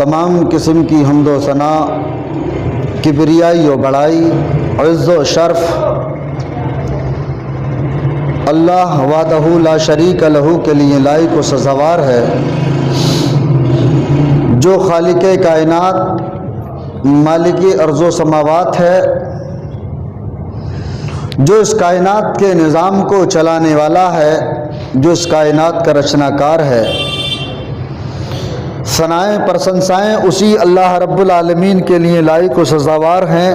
تمام قسم کی حمد و ثنا، کبریائی و بڑائی، عز و شرف اللہ وحدہ لا شریک لہ کے لیے لائق و سزاوار ہے، جو خالق کائنات مالک ارض و سماوات ہے، جو اس کائنات کے نظام کو چلانے والا ہے، جو اس کائنات کا رچنا کار ہے۔ ثنائیں پرشنسائیں اسی اللہ رب العالمین کے لیے لائق و سزاوار ہیں۔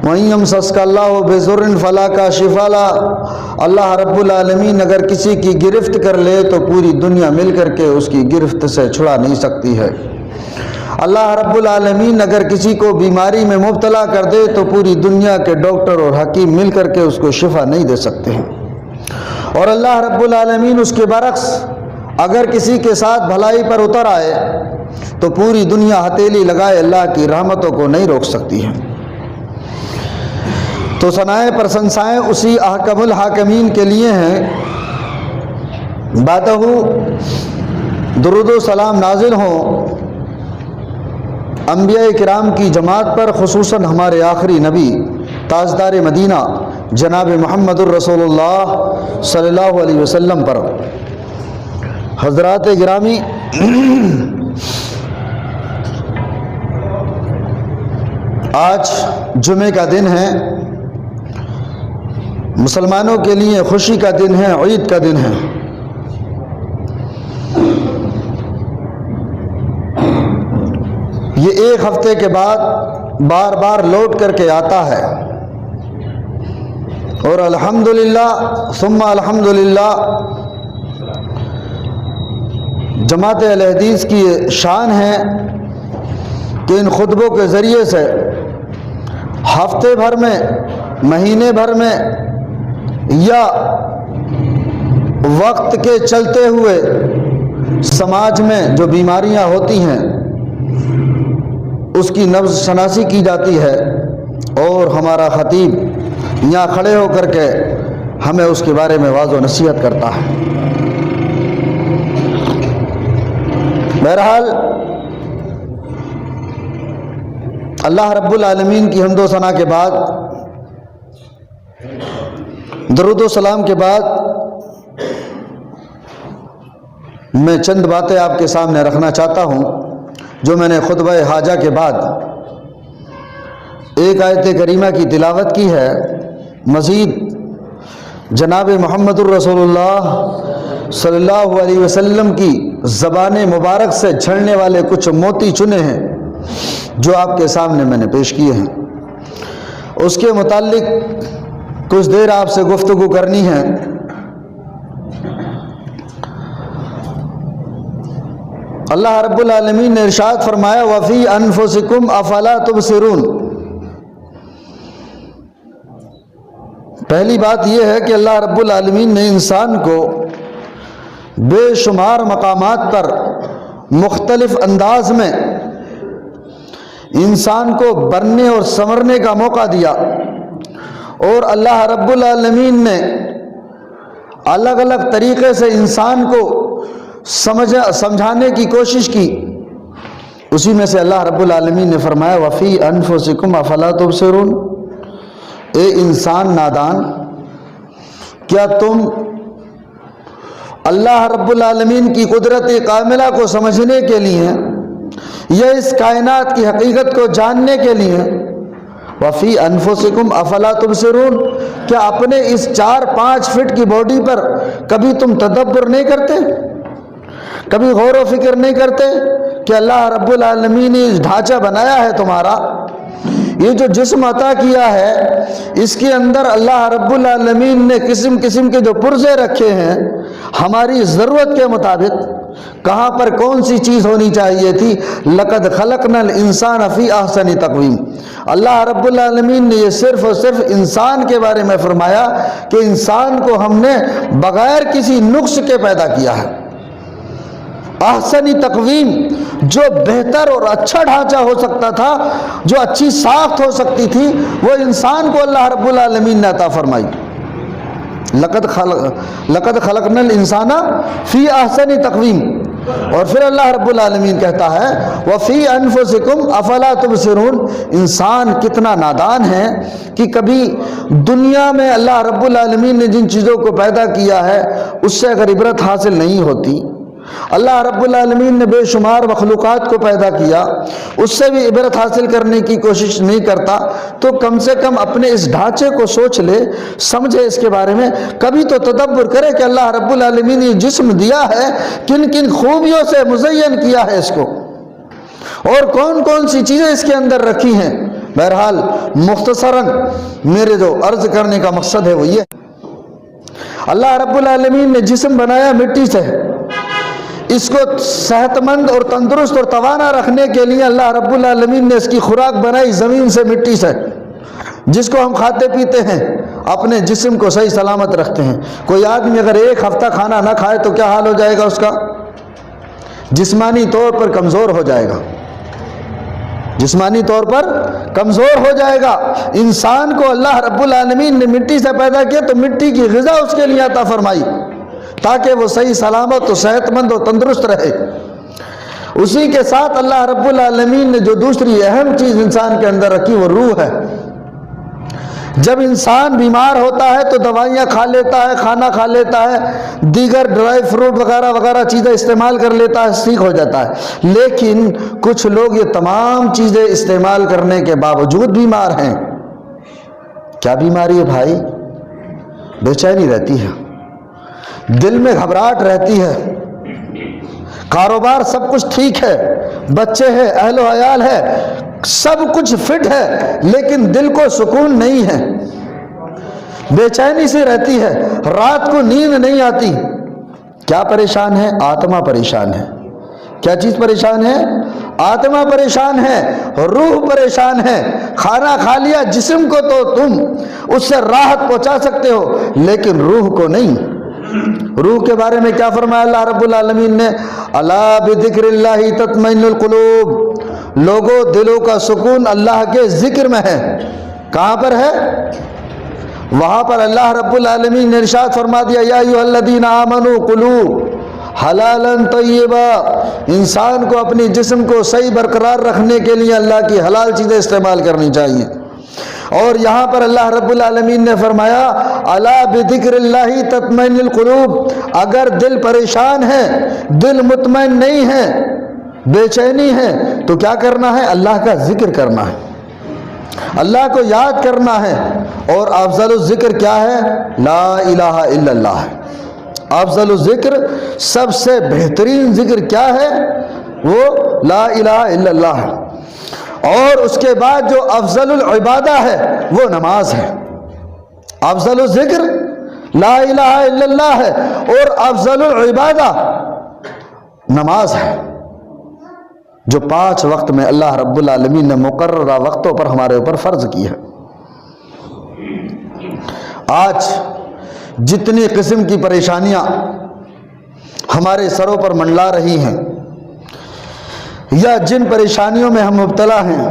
وَإِن يَمْسَسْكَ اللَّهُ بِضُرٍّ فَلَا كَاشِفَ لَهُ، اللہ رب العالمین اگر کسی کی گرفت کر لے تو پوری دنیا مل کر کے اس کی گرفت سے چھڑا نہیں سکتی ہے۔ اللہ رب العالمین اگر کسی کو بیماری میں مبتلا کر دے تو پوری دنیا کے ڈاکٹر اور حکیم مل کر کے اس کو شفا نہیں دے سکتے ہیں۔ اور اللہ رب العالمین اس کے برعکس اگر کسی کے ساتھ بھلائی پر اتر آئے تو پوری دنیا ہتھیلی لگائے اللہ کی رحمتوں کو نہیں روک سکتی ہے۔ تو ثنائیں پرشنسائیں اسی احکم الحاکمین کے لیے ہیں۔ بعدہ درود و سلام نازل ہوں انبیاء کرام کی جماعت پر، خصوصاً ہمارے آخری نبی تاجدار مدینہ جناب محمد الرسول اللہ صلی اللہ علیہ وسلم پر۔ حضرات گرامی، آج جمعے کا دن ہے، مسلمانوں کے لیے خوشی کا دن ہے، عید کا دن ہے۔ یہ ایک ہفتے کے بعد بار بار لوٹ کر کے آتا ہے، اور الحمدللہ ثم الحمدللہ جماعت اہل حدیث کی شان ہے کہ ان خطبوں کے ذریعے سے ہفتے بھر میں، مہینے بھر میں یا وقت کے چلتے ہوئے سماج میں جو بیماریاں ہوتی ہیں اس کی نبض شناسی کی جاتی ہے، اور ہمارا خطیب یہاں کھڑے ہو کر کے ہمیں اس کے بارے میں واضح و نصیحت کرتا ہے۔ بہرحال اللہ رب العالمین کی حمد و ثنا کے بعد، درود و سلام کے بعد، میں چند باتیں آپ کے سامنے رکھنا چاہتا ہوں جو میں نے خطبہ حاجہ کے بعد ایک آیت کریمہ کی تلاوت کی ہے، مزید جناب محمد الرسول اللہ صلی اللہ علیہ وسلم کی زبان مبارک سے جھڑنے والے کچھ موتی چنے ہیں جو آپ کے سامنے میں نے پیش کیے ہیں۔ اس کے متعلق کچھ دیر آپ سے گفتگو کرنی ہے۔ اللہ رب العالمین نے ارشاد فرمایا وَفِي أَنفُسِكُمْ أَفَلَا تُبْصِرُونَ۔ پہلی بات یہ ہے کہ اللہ رب العالمین نے انسان کو بے شمار مقامات پر مختلف انداز میں انسان کو بننے اور سنورنے کا موقع دیا، اور اللہ رب العالمین نے الگ الگ طریقے سے انسان کو سمجھانے کی کوشش کی۔ اسی میں سے اللہ رب العالمین نے فرمایا وَفِي أَنفُسِكُمْ أَفَلَا تُبْصِرُونَ۔ اے انسان نادان، کیا تم اللہ رب العالمین کی قدرت کاملہ کو سمجھنے کے لیے یا اس کائنات کی حقیقت کو جاننے کے لیے وَفِي أَنفُسِكُمْ أَفَلَا تُبْصِرُونَ، کیا اپنے اس 4-5 فٹ کی باڈی پر کبھی تم تدبر نہیں کرتے، کبھی غور و فکر نہیں کرتے کہ اللہ رب العالمین نے اس ڈھانچہ بنایا ہے تمہارا، یہ جو جسم عطا کیا ہے اس کے اندر اللہ رب العالمین نے قسم قسم کے جو پرزے رکھے ہیں ہماری ضرورت کے مطابق، کہاں پر کون سی چیز ہونی چاہیے تھی۔ لَقَدْ خَلَقْنَا الْإِنسَانَ فِي أَحْسَنِ تَقْوِيمٍ۔ اللہ رب العالمین نے یہ صرف اور صرف انسان کے بارے میں فرمایا کہ انسان کو ہم نے بغیر کسی نقص کے پیدا کیا ہے۔ احسنی تقویم، جو بہتر اور اچھا ڈھانچہ ہو سکتا تھا، جو اچھی ساخت ہو سکتی تھی، وہ انسان کو اللہ رب العالمین نے عطا فرمائی۔ لقد خلقنا الانسان فی احسن تقویم۔ اور پھر اللہ رب العالمین کہتا ہے وَفِي أَنفُسِكُمْ أَفَلَا تُبْصِرُونَ، انسان کتنا نادان ہے کہ کبھی دنیا میں اللہ رب العالمین نے جن چیزوں کو پیدا کیا ہے اس سے اگر عبرت حاصل نہیں ہوتی، اللہ رب العالمین نے بے شمار مخلوقات کو پیدا کیا، اس سے بھی عبرت حاصل کرنے کی کوشش نہیں کرتا، تو کم سے کم اپنے اس ڈھانچے کو سوچ لے، سمجھے اس کے بارے میں، کبھی تو تدبر کرے کہ اللہ رب العالمین نے جسم دیا ہے، کن کن خوبیوں سے مزین کیا ہے اس کو، اور کون کون سی چیزیں اس کے اندر رکھی ہیں۔ بہرحال مختصراً میرے جو عرض کرنے کا مقصد ہے وہ یہ، اللہ رب العالمین نے جسم بنایا مٹی سے، اس کو صحت مند اور تندرست اور توانا رکھنے کے لیے اللہ رب العالمین نے اس کی خوراک بنائی زمین سے، مٹی سے، جس کو ہم کھاتے پیتے ہیں، اپنے جسم کو صحیح سلامت رکھتے ہیں۔ کوئی آدمی اگر ایک ہفتہ کھانا نہ کھائے تو کیا حال ہو جائے گا اس کا؟ جسمانی طور پر کمزور ہو جائے گا، جسمانی طور پر کمزور ہو جائے گا۔ انسان کو اللہ رب العالمین نے مٹی سے پیدا کیا تو مٹی کی غذا اس کے لیے عطا فرمائی تاکہ وہ صحیح سلامت و صحت مند و تندرست رہے۔ اسی کے ساتھ اللہ رب العالمین نے جو دوسری اہم چیز انسان کے اندر رکھی وہ روح ہے۔ جب انسان بیمار ہوتا ہے تو دوائیاں کھا لیتا ہے، کھانا کھا لیتا ہے، دیگر ڈرائی فروٹ وغیرہ وغیرہ چیزیں استعمال کر لیتا ہے، ٹھیک ہو جاتا ہے، لیکن کچھ لوگ یہ تمام چیزیں استعمال کرنے کے باوجود بیمار ہیں۔ کیا بیماری ہے بھائی؟ بے چینی رہتی ہے، دل میں گھبراہٹ رہتی ہے، کاروبار سب کچھ ٹھیک ہے، بچے ہیں، اہل و عیال ہے، سب کچھ فٹ ہے، لیکن دل کو سکون نہیں ہے، بے چینی سے رہتی ہے، رات کو نیند نہیں آتی۔ کیا پریشان ہے؟ آتما پریشان ہے۔ کیا چیز پریشان ہے؟ آتما پریشان ہے، روح پریشان ہے۔ کھانا کھا لیا، جسم کو تو تم اس سے راحت پہنچا سکتے ہو لیکن روح کو نہیں۔ روح کے بارے میں کیا فرمایا اللہ رب العالمین نے؟ الا بذکر اللہ تطمئن القلوب، لوگوں دلوں کا سکون اللہ کے ذکر میں ہے۔ کہاں پر ہے؟ وہاں پر اللہ رب العالمین نے ارشاد فرما دیا یا ایھا الذین آمنوا کلوا حلالا طیبا، انسان کو اپنی جسم کو صحیح برقرار رکھنے کے لیے اللہ کی حلال چیزیں استعمال کرنی چاہیے۔ اور یہاں پر اللہ رب العالمین نے فرمایا الا بذکر اللہ تطمئن القلوب، اگر دل پریشان ہے، دل مطمئن نہیں ہے، بے چینی ہے، تو کیا کرنا ہے؟ اللہ کا ذکر کرنا ہے، اللہ کو یاد کرنا ہے۔ اور افضل الذکر کیا ہے؟ لا الہ الا اللہ ہے۔ افضل الذکر، سب سے بہترین ذکر کیا ہے؟ وہ لا الہ الا اللہ ہے۔ اور اس کے بعد جو افضل العبادہ ہے وہ نماز ہے۔ افضل الذکر لا الہ الا اللہ ہے اور افضل العبادہ نماز ہے، جو 5 وقت میں اللہ رب العالمین نے مقررہ وقتوں پر ہمارے اوپر فرض کی ہے۔ آج جتنی قسم کی پریشانیاں ہمارے سروں پر منڈلا رہی ہیں یا جن پریشانیوں میں ہم مبتلا ہیں،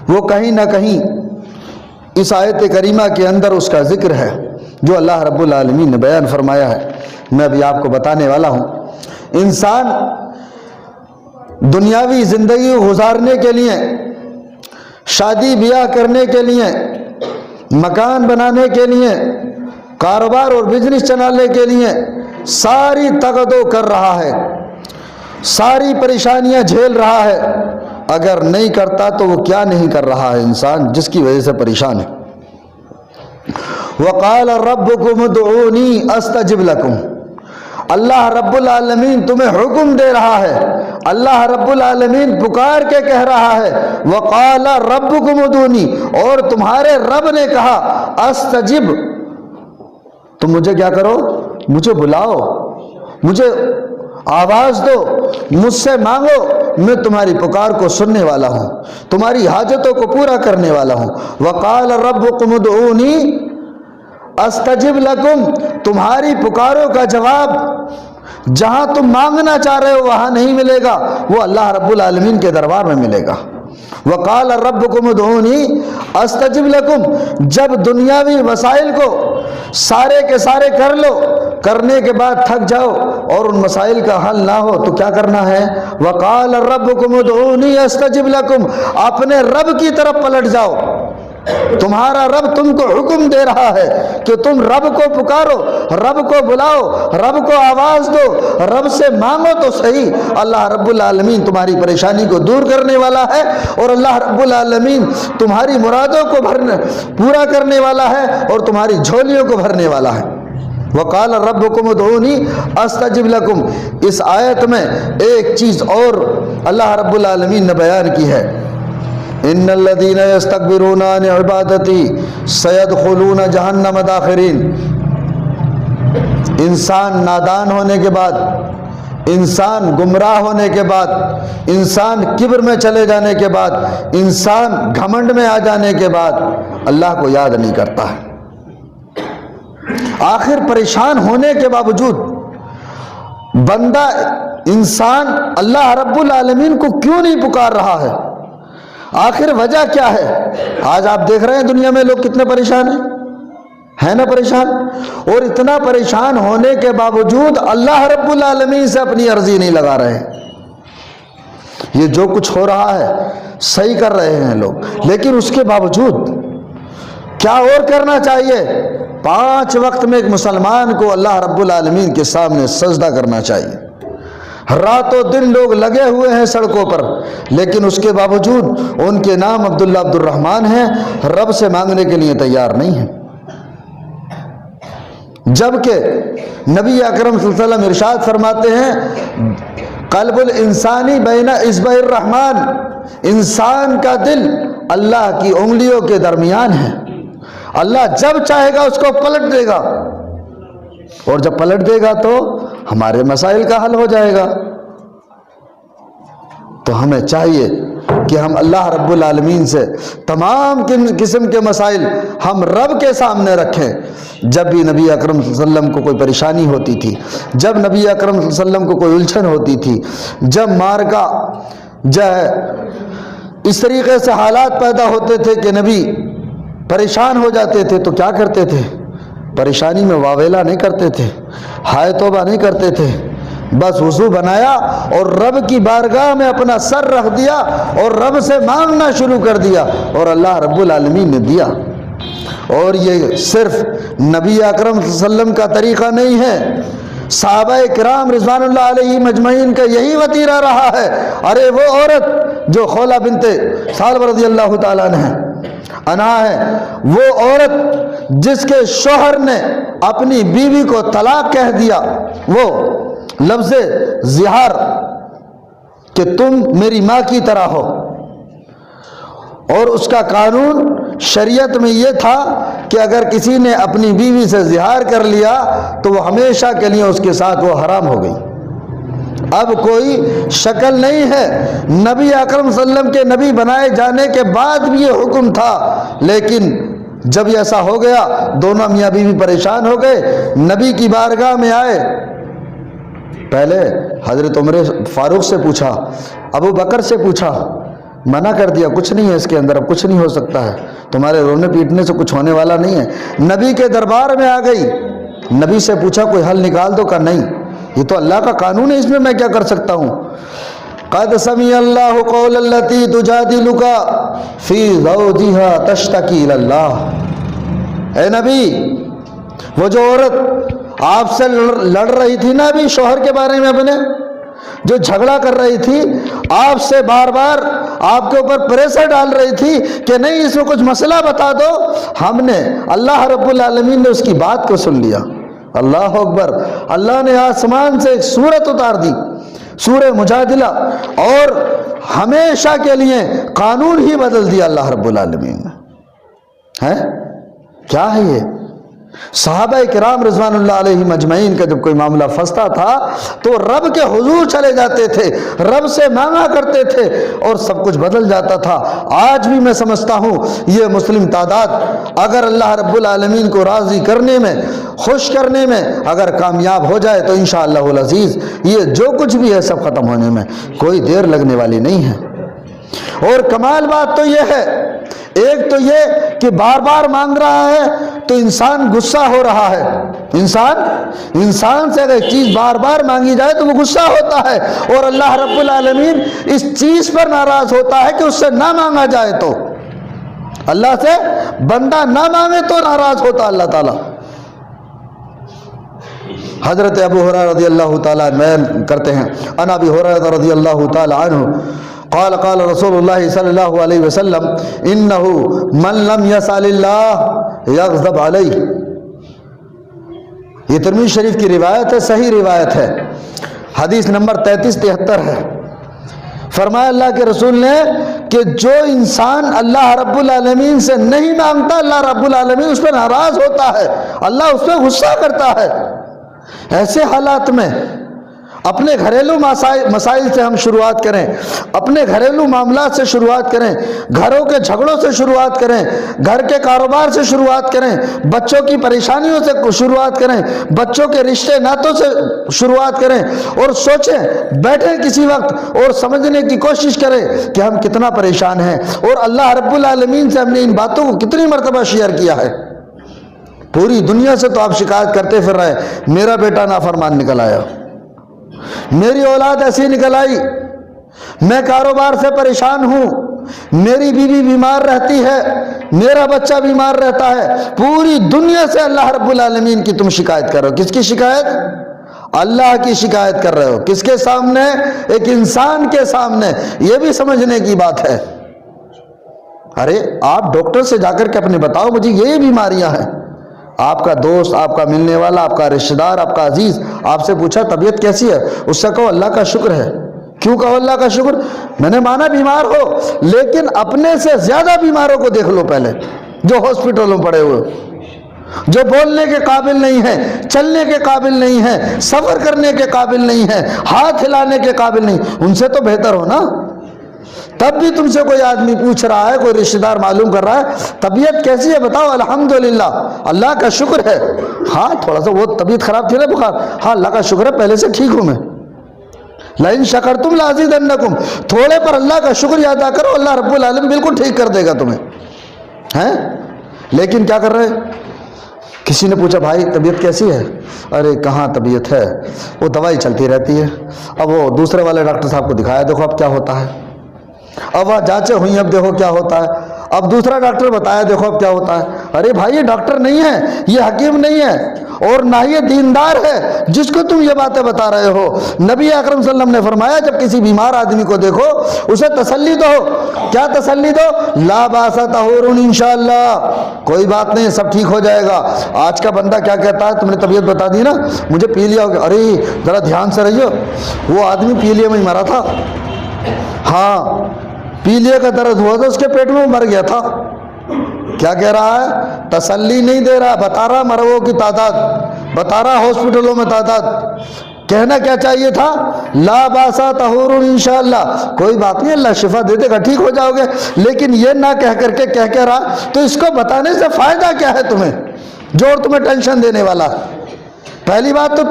وہ کہیں نہ کہیں اس آیت کریمہ کے اندر اس کا ذکر ہے جو اللہ رب العالمین نے بیان فرمایا ہے۔ میں ابھی آپ کو بتانے والا ہوں، انسان دنیاوی زندگی گزارنے کے لیے، شادی بیاہ کرنے کے لیے، مکان بنانے کے لیے، کاروبار اور بزنس چلانے کے لیے ساری تگدو کر رہا ہے، ساری پریشانیاں جھیل رہا ہے۔ اگر نہیں کرتا تو وہ کیا نہیں کر رہا ہے انسان جس کی وجہ سے پریشان ہے۔ وَقَالَ رَبُّكُمُ ادْعُونِي أَسْتَجِبْ لَكُمْ، اللہ رب العالمین تمہیں حکم دے رہا ہے، اللہ رب العالمین پکار کے کہہ رہا ہے وَقَالَ رَبُّكُمُ ادْعُونِي، اور تمہارے رب نے کہا استجب، تم مجھے کیا کرو؟ مجھے بلاؤ، مجھے آواز دو، مجھ سے مانگو، میں تمہاری پکار کو سننے والا ہوں، تمہاری حاجتوں کو پورا کرنے والا ہوں۔ وَقَالَ رَبُّكُمُ ادْعُونِي أَسْتَجِبْ لَكُمْ، تمہاری پکاروں کا جواب جہاں تم مانگنا چاہ رہے ہو وہاں نہیں ملے گا، وہ اللہ رب العالمین کے دربار میں ملے گا۔ وَقَالَ رَبُّكُمُ ادْعُونِي أَسْتَجِبْ لَكُمْ، جب دنیاوی وسائل کو سارے کے سارے کر لو، کرنے کے بعد تھک جاؤ اور ان مسائل کا حل نہ ہو تو کیا کرنا ہے؟ وقال ربکم ادعونی استجب لکم، اپنے رب کی طرف پلٹ جاؤ۔ تمہارا رب تم کو حکم دے رہا ہے کہ تم رب کو پکارو، رب کو بلاؤ، رب کو آواز دو، رب سے مانگو تو صحیح۔ اللہ رب العالمین تمہاری پریشانی کو دور کرنے والا ہے، اور اللہ رب العالمین تمہاری مرادوں کو پورا کرنے والا ہے، اور تمہاری جھولیوں کو بھرنے والا ہے۔ وقال ربکم ادعونی استجب لکم، اس آیت میں ایک چیز اور اللہ رب العالمین نے بیان کی ہے، ان الذین یستکبرون عن عبادتی سیدخلون جہنم داخرین۔ انسان نادان ہونے کے بعد، انسان گمراہ ہونے کے بعد، انسان کبر میں چلے جانے کے بعد، انسان گھمنڈ میں آ جانے کے بعد اللہ کو یاد نہیں کرتا ہے۔ آخر پریشان ہونے کے باوجود بندہ انسان اللہ رب العالمین کو کیوں نہیں پکار رہا ہے؟ آخر وجہ کیا ہے؟ آج آپ دیکھ رہے ہیں دنیا میں لوگ کتنے پریشان ہیں نا پریشان، اور اتنا پریشان ہونے کے باوجود اللہ رب العالمین سے اپنی عرضی نہیں لگا رہے ہیں۔ یہ جو کچھ ہو رہا ہے صحیح کر رہے ہیں لوگ، لیکن اس کے باوجود کیا اور کرنا چاہیے؟ 5 وقت میں ایک مسلمان کو اللہ رب العالمین کے سامنے سجدہ کرنا چاہیے۔ رات و دن لوگ لگے ہوئے ہیں سڑکوں پر، لیکن اس کے باوجود ان کے نام عبداللہ عبد الرحمن ہیں، رب سے مانگنے کے لیے تیار نہیں ہیں۔ جبکہ نبی اکرم صلی اللہ علیہ وسلم ارشاد فرماتے ہیں قلب الانسانی بین اصبع الرحمن، انسان کا دل اللہ کی انگلیوں کے درمیان ہے، اللہ جب چاہے گا اس کو پلٹ دے گا، اور جب پلٹ دے گا تو ہمارے مسائل کا حل ہو جائے گا۔ تو ہمیں چاہیے کہ ہم اللہ رب العالمین سے تمام قسم کے مسائل ہم رب کے سامنے رکھیں۔ جب بھی نبی اکرم صلی اللہ علیہ وسلم کو کوئی پریشانی ہوتی تھی، جب نبی اکرم صلی اللہ علیہ وسلم کو کوئی الجھن ہوتی تھی، جب مارکا جو ہے اس طریقے سے حالات پیدا ہوتے تھے کہ نبی پریشان ہو جاتے تھے، تو کیا کرتے تھے؟ پریشانی میں واویلا نہیں کرتے تھے، ہائے توبہ نہیں کرتے تھے، بس وضو بنایا اور رب کی بارگاہ میں اپنا سر رکھ دیا اور رب سے مانگنا شروع کر دیا، اور اللہ رب العالمین نے دیا۔ اور یہ صرف نبی اکرم صلی اللہ علیہ وسلم کا طریقہ نہیں ہے، صحابہ کرام رضوان اللہ علیہ مجمعین کا یہی وتیرہ رہا ہے۔ ارے وہ عورت جو خولہ بنت ثعلبہ رضی اللہ تعالیٰ عنہا ہے، وہ عورت جس کے شوہر نے اپنی بیوی کو طلاق کہہ دیا، وہ لفظ زہار کہ تم میری ماں کی طرح ہو، اور اس کا قانون شریعت میں یہ تھا کہ اگر کسی نے اپنی بیوی سے زہار کر لیا تو وہ ہمیشہ کے لیے اس کے ساتھ وہ حرام ہو گئی۔ اب کوئی شکل نہیں ہے، نبی اکرم صلی اللہ علیہ وسلم کے نبی بنائے جانے کے بعد بھی یہ حکم تھا، لیکن جب ایسا ہو گیا دونوں میاں بیوی پریشان ہو گئے، نبی کی بارگاہ میں آئے، پہلے حضرت عمر فاروق سے پوچھا، ابو بکر سے پوچھا، منع کر دیا کچھ نہیں ہے اس کے اندر، اب کچھ نہیں ہو سکتا ہے، تمہارے رونے پیٹنے سے کچھ ہونے والا نہیں ہے۔ نبی کے دربار میں آ گئی، نبی سے پوچھا کوئی حل نکال دو، کا نہیں، یہ تو اللہ کا قانون ہے، اس میں میں کیا کر سکتا ہوں۔ قد سمع اللہ قول التی تجادلک فی زوجہا تشتکی الی اللہ۔ اے نبی، وہ جو عورت آپ سے لڑ رہی تھی نا ابھی شوہر کے بارے میں، اپنے جو جھگڑا کر رہی تھی، آپ سے بار بار آپ کے اوپر پریشر ڈال رہی تھی کہ نہیں اس میں کچھ مسئلہ بتا دو، ہم نے اللہ رب العالمین نے اس کی بات کو سن لیا۔ اللہ اکبر، اللہ نے آسمان سے ایک سورت اتار دی، سورہ مجادلہ، اور ہمیشہ کے لیے قانون ہی بدل دیا اللہ رب العالمین نے۔ ہے کیا ہے یہ؟ صحابہ کرام رضوان اللہ علیہ مجمعین کا جب کوئی معاملہ پھنستا تھا تو رب کے حضور چلے جاتے تھے، رب سے مانگا کرتے تھے اور سب کچھ بدل جاتا تھا۔ آج بھی میں سمجھتا ہوں یہ مسلم تعداد اگر اللہ رب العالمین کو راضی کرنے میں، خوش کرنے میں اگر کامیاب ہو جائے تو انشاءاللہ العزیز یہ جو کچھ بھی ہے سب ختم ہونے میں کوئی دیر لگنے والی نہیں ہے۔ اور کمال بات تو یہ ہے، ایک تو یہ کہ بار بار مانگ رہا ہے تو انسان غصہ ہو رہا ہے. انسان سے اگر ایک چیز بار بار مانگی جائے تو وہ غصہ ہوتا ہے، اور اللہ رب العالمین اس چیز پر ناراض ہوتا ہے کہ اس سے نہ مانگا جائے. تو اللہ سے بندہ نہ مانگے تو ناراض ہوتا اللہ تعالیٰ. حضرت ابو ہریرہ رضی اللہ تعالیٰ بیان کرتے ہیں، ان ابی ہریرہ رضی اللہ تعالیٰ عنہ قال قال رسول اللہ صلی اللہ علیہ وسلم انہ من لم یسأل اللہ یغضب علیہ. یہ ترمذی شریف کی روایت ہے، صحیح روایت ہے، حدیث نمبر 3373 ہے. فرمایا اللہ کے رسول نے کہ جو انسان اللہ رب العالمین سے نہیں مانگتا اللہ رب العالمین اس پہ ناراض ہوتا ہے، اللہ اس پہ غصہ کرتا ہے. ایسے حالات میں اپنے گھریلو مسائل سے ہم شروعات کریں، اپنے گھریلو معاملات سے شروعات کریں، گھروں کے جھگڑوں سے شروعات کریں، گھر کے کاروبار سے شروعات کریں، بچوں کی پریشانیوں سے شروعات کریں، بچوں کے رشتے ناتوں سے شروعات کریں، اور سوچیں، بیٹھیں کسی وقت اور سمجھنے کی کوشش کریں کہ ہم کتنا پریشان ہیں اور اللہ رب العالمین سے ہم نے ان باتوں کو کتنی مرتبہ شیئر کیا ہے. پوری دنیا سے تو آپ شکایت کرتے پھر رہے، میرا بیٹا نافرمان نکل آیا، میری اولاد ایسی نکل آئی، میں کاروبار سے پریشان ہوں، میری بیوی بیمار رہتی ہے، میرا بچہ بیمار رہتا ہے. پوری دنیا سے اللہ رب العالمین کی تم شکایت کر رہے ہو. کس کی شکایت؟ اللہ کی شکایت کر رہے ہو. کس کے سامنے؟ ایک انسان کے سامنے. یہ بھی سمجھنے کی بات ہے. ارے آپ ڈاکٹر سے جا کر کے اپنے بتاؤ مجھے یہ بیماریاں ہیں. آپ کا دوست، آپ کا ملنے والا، آپ کا رشتہ دار، آپ کا عزیز آپ سے پوچھا طبیعت کیسی ہے، اس سے کہو اللہ کا شکر ہے. کیوں کہو اللہ کا شکر؟ میں نے مانا بیمار ہو، لیکن اپنے سے زیادہ بیماروں کو دیکھ لو پہلے، جو ہاسپٹلوں میں پڑے ہوئے، جو بولنے کے قابل نہیں ہیں، چلنے کے قابل نہیں ہیں، سفر کرنے کے قابل نہیں ہیں، ہاتھ ہلانے کے قابل نہیں. ان سے تو بہتر ہو نا. تب بھی تم سے کوئی آدمی پوچھ رہا ہے، کوئی رشتہ دار معلوم کر رہا ہے طبیعت کیسی ہے، بتاؤ الحمدللہ اللہ کا شکر ہے. ہاں تھوڑا سا وہ طبیعت خراب تھی نا، بخار، ہاں اللہ کا شکر ہے پہلے سے ٹھیک ہوں میں. لئن شکرتم لازیدنکم، تھوڑے پر اللہ کا شکر ادا کرو، اللہ رب العالمین بالکل ٹھیک کر دے گا تمہیں. ہیں لیکن کیا کر رہے؟ کسی نے پوچھا بھائی طبیعت کیسی ہے؟ ارے کہاں طبیعت ہے، وہ دوائی چلتی رہتی ہے. اب وہ دوسرے والے ڈاکٹر صاحب کو دکھایا، دیکھو اب کیا ہوتا ہے. اب وہ جانچیں ہوئی، اب دیکھو کیا ہوتا ہے. اب دوسرا ڈاکٹر بتایا، دیکھو اب کیا ہوتا ہے. ارے بھائی یہ ڈاکٹر نہیں ہے، یہ حکیم نہیں ہے، اور نہ یہ دیندار ہے جس کو تم یہ باتیں بتا رہے ہو. نبی اکرم صلی اللہ علیہ وسلم نے فرمایا جب کسی بیمار آدمی کو دیکھو اسے تسلی دو. کیا تسلی دو؟ لا باس طہور انشاءاللہ، کوئی بات نہیں سب ٹھیک ہو جائے گا. آج کا بندہ کیا کہتا ہے، تم نے طبیعت بتا دی نا مجھے پیلیا ہو گیا. ارے ذرا دھیان سے رہیو، وہ آدمی پیلیا میں ہی مرا تھا. ہاں پیلیے کا درد ہوا تھا، اس کے پیٹ میں مر گیا تھا. کیا کہہ رہا ہے؟ تسلی نہیں دے رہا، بتا رہا مرغوں کی تعداد، بتا رہا ہاسپٹلوں میں تعداد. کہنا کیا چاہیے تھا؟ لا باسا طہور انشاءاللہ، کوئی بات نہیں اللہ شفا دے دے گا، ٹھیک ہو جاؤ گے. لیکن یہ نہ کہہ کر کے کہہ رہا، تو اس کو بتانے سے فائدہ کیا ہے تمہیں جو اور تمہیں ٹینشن دینے والا. پہلی بات تو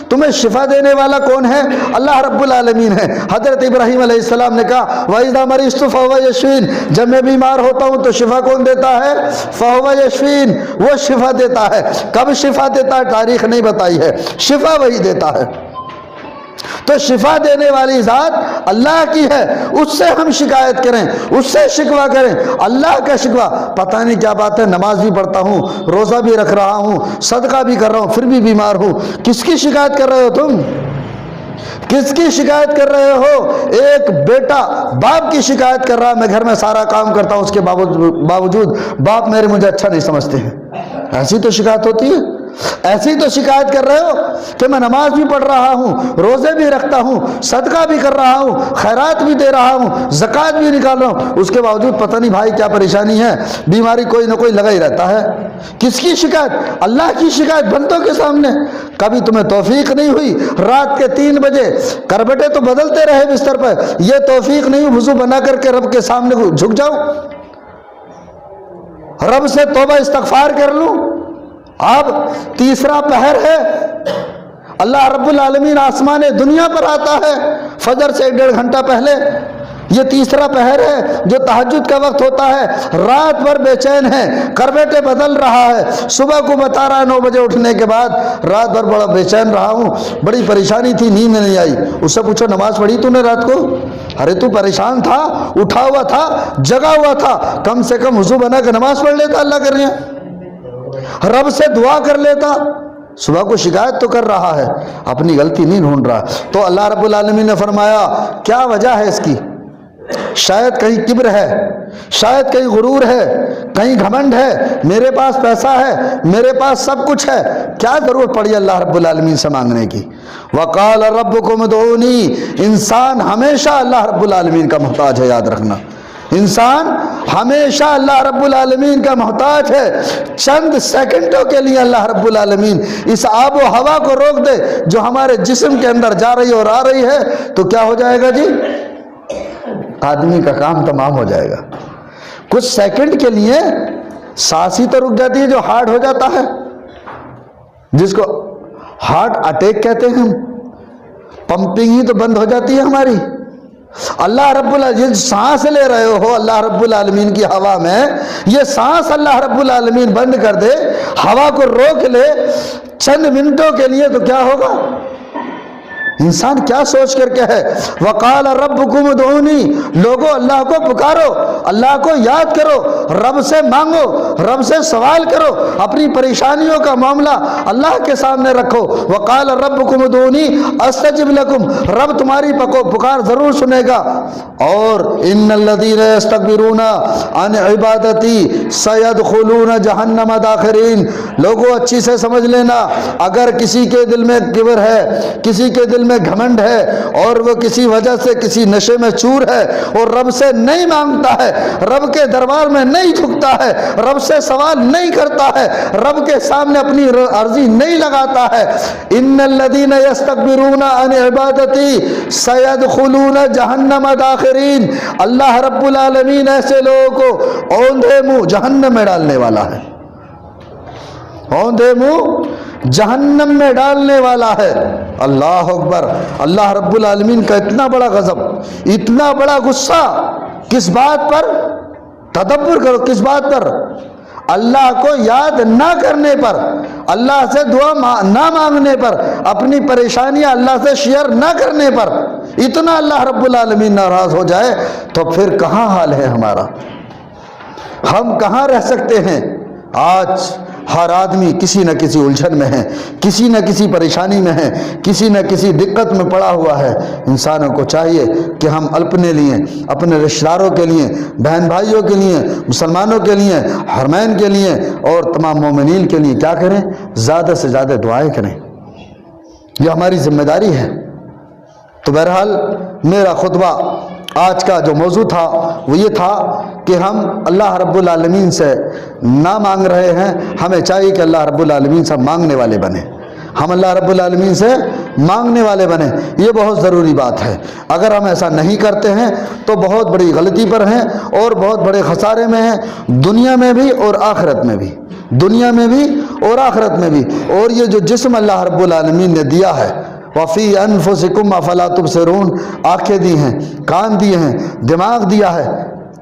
تمہیں شفا دینے والا کون ہے؟ اللہ رب العالمین ہے. حضرت ابراہیم علیہ السلام نے کہا وَإِذَا مَرِضْتُ فَهُوَ يَشْفِينِ، جب میں بیمار ہوتا ہوں تو شفا کون دیتا ہے؟ فَهُوَ يَشْفِينِ، وہ شفا دیتا ہے. کب شفا دیتا ہے تاریخ نہیں بتائی ہے، شفا وہی دیتا ہے. تو شفا دینے والی ذات اللہ کی ہے، اس سے ہم شکایت کریں، اس سے شکوہ کریں. اللہ کا شکوہ پتہ نہیں کیا بات ہے، نماز بھی پڑھتا ہوں، روزہ بھی رکھ رہا ہوں، صدقہ بھی کر رہا ہوں، پھر بھی بیمار ہوں. کس کی شکایت کر رہے ہو تم؟ کس کی شکایت کر رہے ہو؟ ایک بیٹا باپ کی شکایت کر رہا، میں گھر میں سارا کام کرتا ہوں، اس کے باوجود باپ میرے مجھے اچھا نہیں سمجھتے ہیں. ایسی تو شکایت ہوتی ہے. ایسی تو شکایت کر رہے ہو کہ میں نماز بھی پڑھ رہا ہوں، روزے بھی رکھتا ہوں، صدقہ بھی کر رہا ہوں، خیرات بھی دے رہا ہوں، زکوٰۃ بھی نکال رہا ہوں، اس کے باوجود پتہ نہیں بھائی کیا پریشانی ہے، بیماری کوئی نہ کوئی لگا ہی رہتا ہے. کس کی شکایت؟ اللہ کی شکایت بندوں کے سامنے. کبھی تمہیں توفیق نہیں ہوئی رات کے 3 بجے کربٹے تو بدلتے رہے بستر پر، یہ توفیق نہیں وضو بنا کر کے رب کے سامنے جھک جاؤ، رب سے توبہ استغفار کر لوں. اب تیسرا پہر ہے، اللہ رب العالمین آسمان دنیا پر آتا ہے فجر سے 1.5 گھنٹہ پہلے. یہ تیسرا پہر ہے جو تہجد کا وقت ہوتا ہے، رات بھر بے چین ہے، کروٹیں بدل رہا ہے، صبح کو بتا رہا ہے 9 بجے اٹھنے کے بعد رات بھر بڑا بے چین رہا ہوں، بڑی پریشانی تھی، نیند نہیں آئی۔ اس سے پوچھو نماز پڑھی تو نے رات کو؟ ارے تو پریشان تھا، اٹھا ہوا تھا، جگا ہوا تھا، کم سے کم وضو بنا کے نماز پڑھ لیتا، اللہ کر رہے ہیں، رب سے دعا کر لیتا۔ صبح کو شکایت تو کر رہا ہے، اپنی غلطی نہیں ڈھونڈ رہا۔ تو اللہ رب العالمین نے فرمایا کیا وجہ ہے اس کی؟ شاید کہیں کبر ہے، شاید کہیں غرور ہے، کہیں گھمنڈ ہے، میرے پاس پیسہ ہے، میرے پاس سب کچھ ہے، کیا ضرورت پڑی اللہ رب العالمین سے مانگنے کی؟ وقال ربکم ادعونی، انسان ہمیشہ اللہ رب العالمین کا محتاج ہے، یاد رکھنا، انسان ہمیشہ اللہ رب العالمین کا محتاج ہے۔ چند سیکنڈوں کے لیے اللہ رب العالمین اس آب و ہوا کو روک دے جو ہمارے جسم کے اندر جا رہی اور آ رہی ہے تو کیا ہو جائے گا جی؟ آدمی کا کام تمام ہو جائے گا۔ کچھ سیکنڈ کے لیے سانس ہی تو رک جاتی ہے جو ہارٹ ہو جاتا ہے، جس کو ہارٹ اٹیک کہتے ہیں، پمپنگ ہی تو بند ہو جاتی ہے ہماری۔ اللہ رب العالمین سانس لے رہے ہو اللہ رب العالمین کی ہوا میں، یہ سانس اللہ رب العالمین بند کر دے، ہوا کو روک لے چند منٹوں کے لیے تو کیا ہوگا؟ انسان کیا سوچ کر کے ہے؟ وقال ربکم ادعونی، لوگو اللہ کو پکارو، اللہ کو یاد کرو، رب سے مانگو، رب سے سوال کرو، اپنی پریشانیوں کا معاملہ اللہ کے سامنے رکھو۔ وقال ربکم ادعونی استجب لکم، رب تمہاری پکار ضرور سنے گا۔ اور ان الذین یستکبرون عن عبادتی سیدخلون جہنم داخرین، لوگو اچھی سے سمجھ لینا، اگر کسی کے دل میں کبر ہے، کسی کے دل میں گھمنڈ ہے، اور وہ کسی وجہ سے کسی نشے میں چور ہے اور رب سے نہیں مانگتا ہے، رب کے دربار میں نہیں جھکتا ہے، رب سے سوال نہیں کرتا ہے، رب کے سامنے اپنی عرضی نہیں لگاتا ہے، ان الذین یستکبرون عن عبادتی سیدخلون جہنم داخرین، اللہ رب العالمین ایسے لوگوں کو اوندھے منہ جہنم میں ڈالنے والا ہے، اوندھے منہ جہنم میں ڈالنے والا ہے۔ اللہ اکبر، اللہ رب العالمین کا اتنا بڑا غضب، اتنا بڑا غصہ، کس بات پر؟ تدبر کرو، کس بات پر؟ اللہ کو یاد نہ کرنے پر، اللہ سے دعا نہ مانگنے پر، اپنی پریشانیاں اللہ سے شیئر نہ کرنے پر اتنا اللہ رب العالمین ناراض ہو جائے تو پھر کہاں حال ہے ہمارا؟ ہم کہاں رہ سکتے ہیں؟ آج ہر آدمی کسی نہ کسی الجھن میں ہے، کسی نہ کسی پریشانی میں ہے، کسی نہ کسی دقت میں پڑا ہوا ہے۔ انسانوں کو چاہیے کہ ہم اپنے لیے، اپنے رشتہ داروں کے لیے، بہن بھائیوں کے لیے، مسلمانوں کے لیے، حرمین کے لیے اور تمام مومنین کے لیے کیا کریں؟ زیادہ سے زیادہ دعائیں کریں، یہ ہماری ذمہ داری ہے۔ تو بہرحال میرا خطبہ آج کا جو موضوع تھا وہ یہ تھا کہ ہم اللہ رب العالمین سے نہ مانگ رہے ہیں، ہمیں چاہیے کہ اللہ رب العالمین سے مانگنے والے بنیں، ہم اللہ رب العالمین سے مانگنے والے بنیں، یہ بہت ضروری بات ہے۔ اگر ہم ایسا نہیں کرتے ہیں تو بہت بڑی غلطی پر ہیں اور بہت بڑے خسارے میں ہیں، دنیا میں بھی اور آخرت میں بھی، دنیا میں بھی اور آخرت میں بھی۔ اور یہ جو جسم اللہ رب العالمین نے دیا ہے، وَفِي أَنفُسِكُمْ أَفَلَا تُبْصِرُونَ، آنکھیں دی ہیں، کان دیے ہیں، دماغ دیا ہے،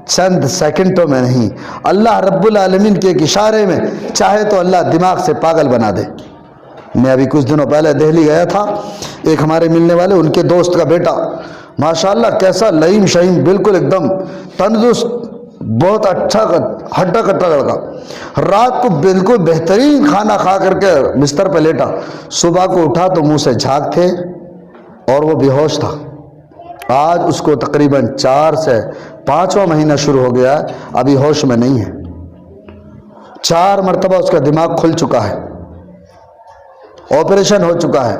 چند سیکنڈوں میں نہیں، اللہ رب العالمین کے ایک اشارے میں چاہے تو اللہ دماغ سے پاگل بنا دے۔ میں ابھی کچھ دنوں پہلے دہلی گیا تھا، ایک ہمارے ملنے والے، ان کے دوست کا بیٹا ماشاءاللہ کیسا لئیم شہیم، بالکل ایک دم تندرست، بہت اچھا ہڈا کٹا لڑکا، رات کو بالکل بہترین کھانا کھا کر کے بستر پہ لیٹا، صبح کو اٹھا تو منہ سے جھاگ تھے اور وہ بے ہوش تھا۔ آج اس کو تقریباً 4 سے 5واں مہینہ شروع ہو گیا ہے، ابھی ہوش میں نہیں ہے، 4 مرتبہ اس کا دماغ کھل چکا ہے، آپریشن ہو چکا ہے،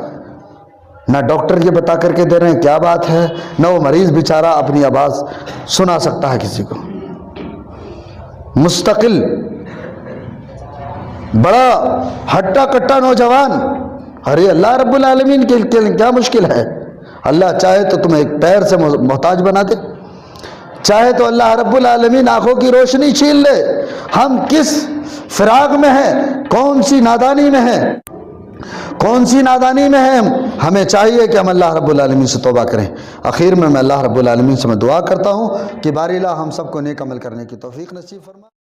نہ ڈاکٹر یہ بتا کر کے دے رہے ہیں کیا بات ہے، نہ وہ مریض بیچارہ اپنی آواز سنا سکتا ہے کسی کو۔ مستقل بڑا ہٹا کٹا نوجوان، ارے اللہ رب العالمین کے کیا مشکل ہے؟ اللہ چاہے تو تمہیں ایک پیر سے محتاج بنا دے، چاہے تو اللہ رب العالمین آنکھوں کی روشنی چھین لے۔ ہم کس فراق میں ہیں، کون سی نادانی میں ہیں، کون سی نادانی میں ہیں ہمیں چاہیے کہ ہم اللہ رب العالمین سے توبہ کریں۔ آخر میں اللہ رب العالمین سے میں دعا کرتا ہوں کہ باری اللہ ہم سب کو نیک عمل کرنے کی توفیق نصیب فرمائے۔